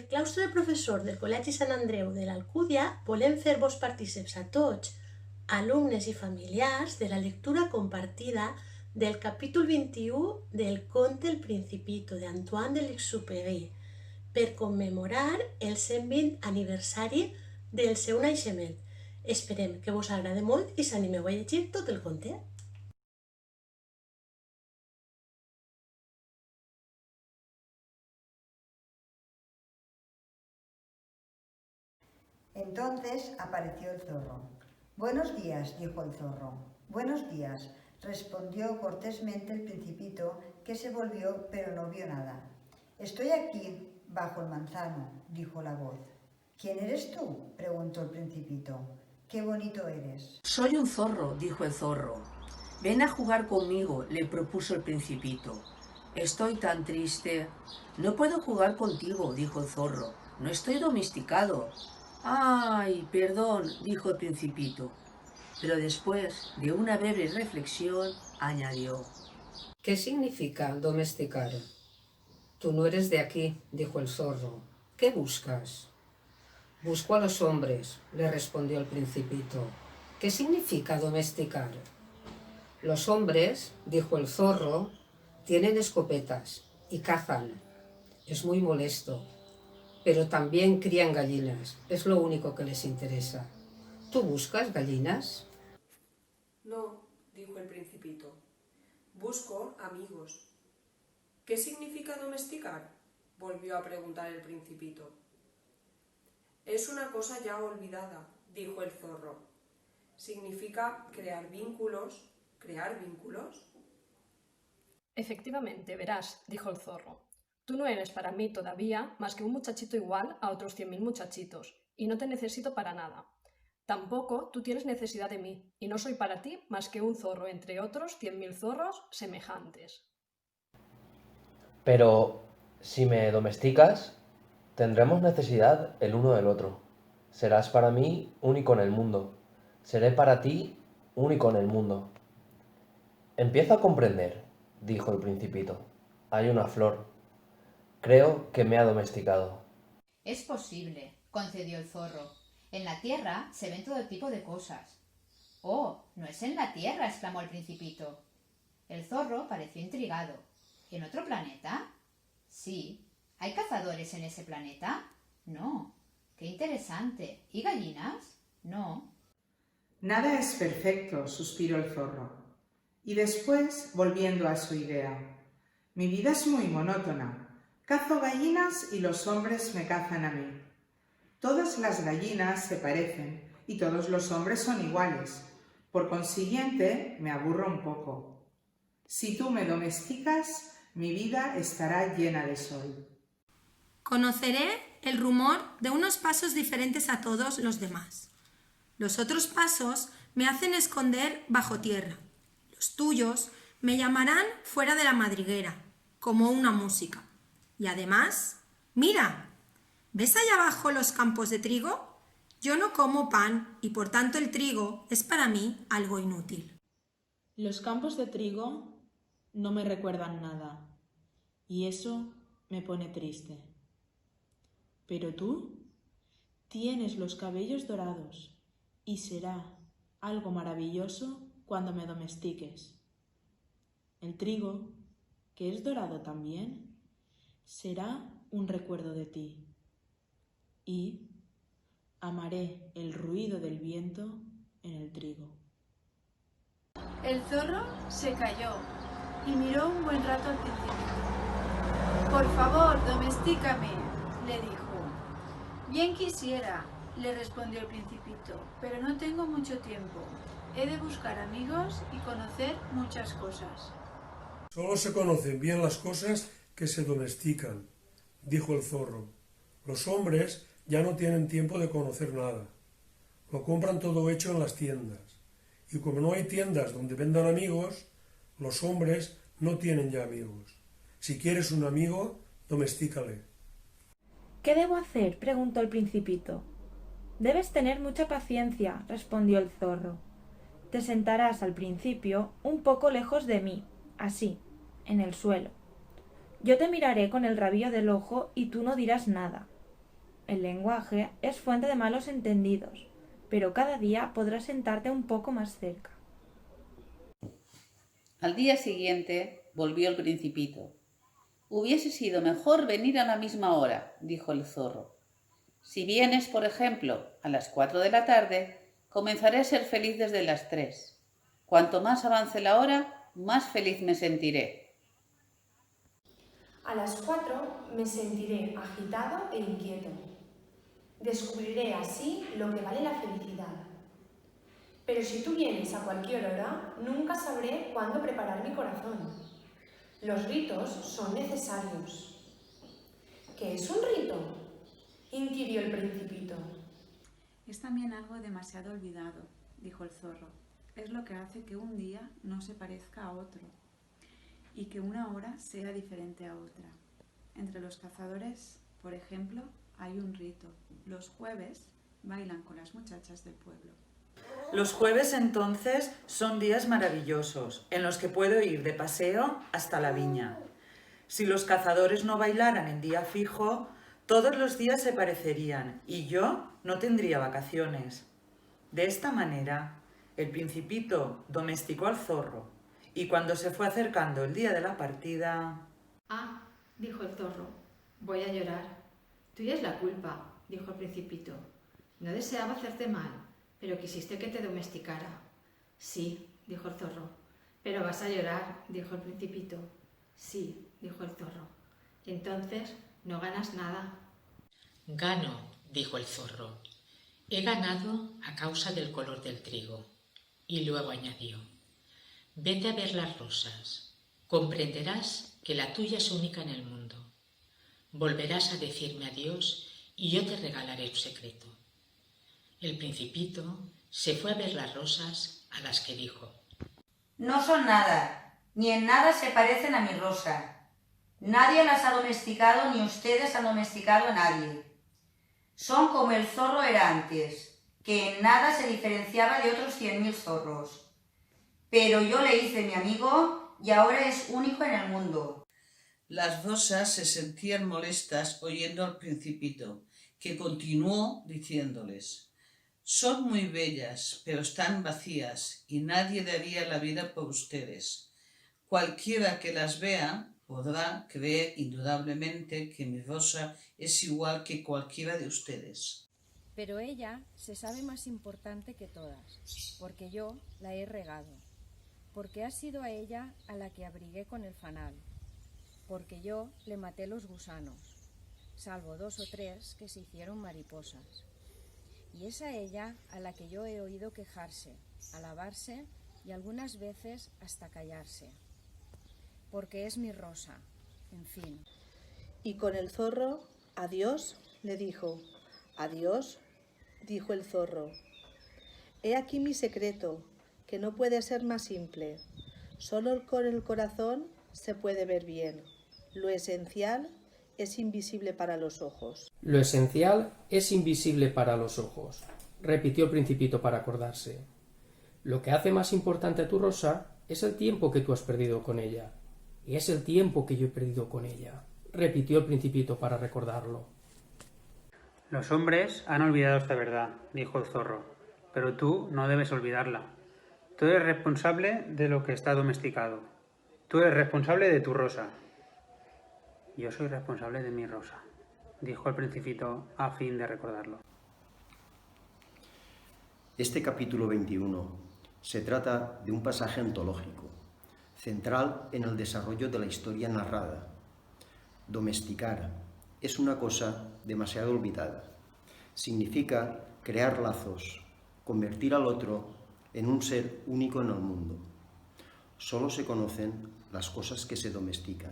el claustre del professor del Col·legi Sant Andreu de l'Alcúdia volem fer-vos partícips a tots, alumnes i familiars, de la lectura compartida del capítol 21 del conte El Principito d'Antoine de l'Exupéry per commemorar el 120 aniversari del seu naixement. Esperem que vos agrade molt i s'animeu a llegir tot el conte. Entonces apareció el zorro. «Buenos días», dijo el zorro. «Buenos días», respondió cortésmente el Principito, que se volvió pero no vio nada. «Estoy aquí, bajo el manzano», dijo la voz. «¿Quién eres tú?», preguntó el Principito. «Qué bonito eres». «Soy un zorro», dijo el zorro. «Ven a jugar conmigo», le propuso el Principito. «Estoy tan triste». «No puedo jugar contigo», dijo el zorro. «No estoy domesticado». «Ay, perdón», dijo el Principito. Pero después de una breve reflexión, añadió: «¿Qué significa domesticar?» «Tú no eres de aquí», dijo el zorro. «¿Qué buscas?» «Busco a los hombres», le respondió el Principito. «¿Qué significa domesticar?» «Los hombres», dijo el zorro, «tienen escopetas y cazan. Es muy molesto. Pero también crían gallinas, es lo único que les interesa. ¿Tú buscas gallinas?» «No», dijo el Principito. «Busco amigos». «¿Qué significa domesticar?», volvió a preguntar el Principito. «Es una cosa ya olvidada», dijo el zorro. «Significa crear vínculos». ¿Crear vínculos? Efectivamente, verás, dijo el zorro. Tú no eres para mí todavía más que un muchachito igual a otros 100.000 muchachitos, y no te necesito para nada. Tampoco tú tienes necesidad de mí, y no soy para ti más que un zorro entre otros 100.000 zorros semejantes. Pero, si me domesticas, tendremos necesidad el uno del otro. Serás para mí único en el mundo. Seré para ti único en el mundo. Empiezo a comprender, dijo el Principito. Hay una flor. Creo que me ha domesticado. Es posible, concedió el zorro. En la tierra se ven todo tipo de cosas. Oh, no es en la tierra, exclamó el Principito. El zorro pareció intrigado. ¿En otro planeta? Sí. ¿Hay cazadores en ese planeta? No. Qué interesante. ¿Y gallinas? No. Nada es perfecto, suspiró el zorro. Y después, volviendo a su idea. Mi vida es muy monótona. Cazo gallinas y los hombres me cazan a mí. Todas las gallinas se parecen y todos los hombres son iguales. Por consiguiente, me aburro un poco. Si tú me domesticas, mi vida estará llena de sol. Conoceré el rumor de unos pasos diferentes a todos los demás. Los otros pasos me hacen esconder bajo tierra. Los tuyos me llamarán fuera de la madriguera, como una música. Y además, mira, ¿ves allá abajo los campos de trigo? Yo no como pan y por tanto el trigo es para mí algo inútil. Los campos de trigo no me recuerdan nada y eso me pone triste. Pero tú tienes los cabellos dorados y será algo maravilloso cuando me domestiques. El trigo, que es dorado también, será un recuerdo de ti y amaré el ruido del viento en el trigo. El zorro se calló y miró un buen rato al Principito. «Por favor, domestícame», le dijo. «Bien quisiera», le respondió el Principito, «pero no tengo mucho tiempo. He de buscar amigos y conocer muchas cosas». «Solo se conocen bien las cosas que se domestican», dijo el zorro. «Los hombres ya no tienen tiempo de conocer nada. Lo compran todo hecho en las tiendas. Y como no hay tiendas donde vendan amigos, los hombres no tienen ya amigos. Si quieres un amigo, domestícale». «¿Qué debo hacer?», preguntó el Principito. «Debes tener mucha paciencia», respondió el zorro. «Te sentarás al principio un poco lejos de mí, así, en el suelo. Yo te miraré con el rabillo del ojo y tú no dirás nada. El lenguaje es fuente de malos entendidos, pero cada día podrás sentarte un poco más cerca. Al día siguiente volvió el Principito. Hubiese sido mejor venir a la misma hora, dijo el zorro. Si vienes, por ejemplo, a las 4 de la tarde, comenzaré a ser feliz desde las 3. Cuanto más avance la hora, más feliz me sentiré. A las 4 me sentiré agitado e inquieto. Descubriré así lo que vale la felicidad. Pero si tú vienes a cualquier hora, nunca sabré cuándo preparar mi corazón. Los ritos son necesarios. ¿Qué es un rito?, inquirió el Principito. Es también algo demasiado olvidado, dijo el zorro. Es lo que hace que un día no se parezca a otro y que una hora sea diferente a otra. Entre los cazadores, por ejemplo, hay un rito. Los jueves bailan con las muchachas del pueblo. Los jueves entonces son días maravillosos en los que puedo ir de paseo hasta la viña. Si los cazadores no bailaran en día fijo, todos los días se parecerían y yo no tendría vacaciones. De esta manera, el Principito domesticó al zorro y cuando se fue acercando el día de la partida... Ah, dijo el zorro, voy a llorar. Tuya es la culpa, dijo el Principito. No deseaba hacerte mal, pero quisiste que te domesticara. Sí, dijo el zorro. Pero vas a llorar, dijo el Principito. Sí, dijo el zorro. Entonces no ganas nada. Gano, dijo el zorro. He ganado a causa del color del trigo. Y luego añadió, vete a ver las rosas. Comprenderás que la tuya es única en el mundo. Volverás a decirme adiós y yo te regalaré un secreto. El Principito se fue a ver las rosas, a las que dijo, no son nada, ni en nada se parecen a mi rosa. Nadie las ha domesticado ni ustedes han domesticado a nadie. Son como el zorro era antes, que en nada se diferenciaba de otros 100.000 zorros. Pero yo le hice mi amigo y ahora es único en el mundo. Las rosas se sentían molestas oyendo al Principito, que continuó diciéndoles, son muy bellas, pero están vacías y nadie daría la vida por ustedes. Cualquiera que las vea podrá creer indudablemente que mi rosa es igual que cualquiera de ustedes. Pero ella se sabe más importante que todas, porque yo la he regado, porque ha sido a ella a la que abrigué con el fanal, porque yo le maté los gusanos, salvo 2 o 3 que se hicieron mariposas. Y es a ella a la que yo he oído quejarse, alabarse y algunas veces hasta callarse, porque es mi rosa, en fin. Y con el zorro, adiós, le dijo. Adiós, dijo el zorro. He aquí mi secreto, que no puede ser más simple. Solo con el corazón se puede ver bien. Lo esencial es invisible para los ojos. Lo esencial es invisible para los ojos, repitió el Principito para acordarse. Lo que hace más importante a tu rosa es el tiempo que tú has perdido con ella. Y es el tiempo que yo he perdido con ella, repitió el Principito para recordarlo. Los hombres han olvidado esta verdad, dijo el zorro, pero tú no debes olvidarla. Tú eres responsable de lo que está domesticado. Tú eres responsable de tu rosa. Yo soy responsable de mi rosa, dijo el Principito a fin de recordarlo. Este capítulo 21 se trata de un pasaje antológico, central en el desarrollo de la historia narrada. Domesticar es una cosa demasiado olvidada. Significa crear lazos, convertir al otro en un ser único en el mundo. Solo se conocen las cosas que se domestican.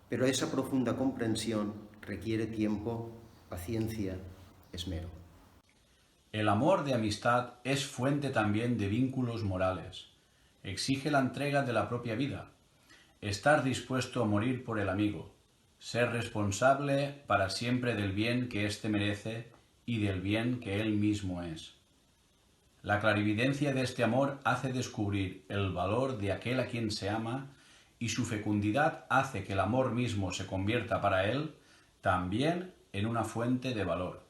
Pero esa profunda comprensión requiere tiempo, paciencia, esmero. El amor de amistad es fuente también de vínculos morales. Exige la entrega de la propia vida, estar dispuesto a morir por el amigo, ser responsable para siempre del bien que éste merece y del bien que él mismo es. La clarividencia de este amor hace descubrir el valor de aquel a quien se ama y su fecundidad hace que el amor mismo se convierta para él también en una fuente de valor.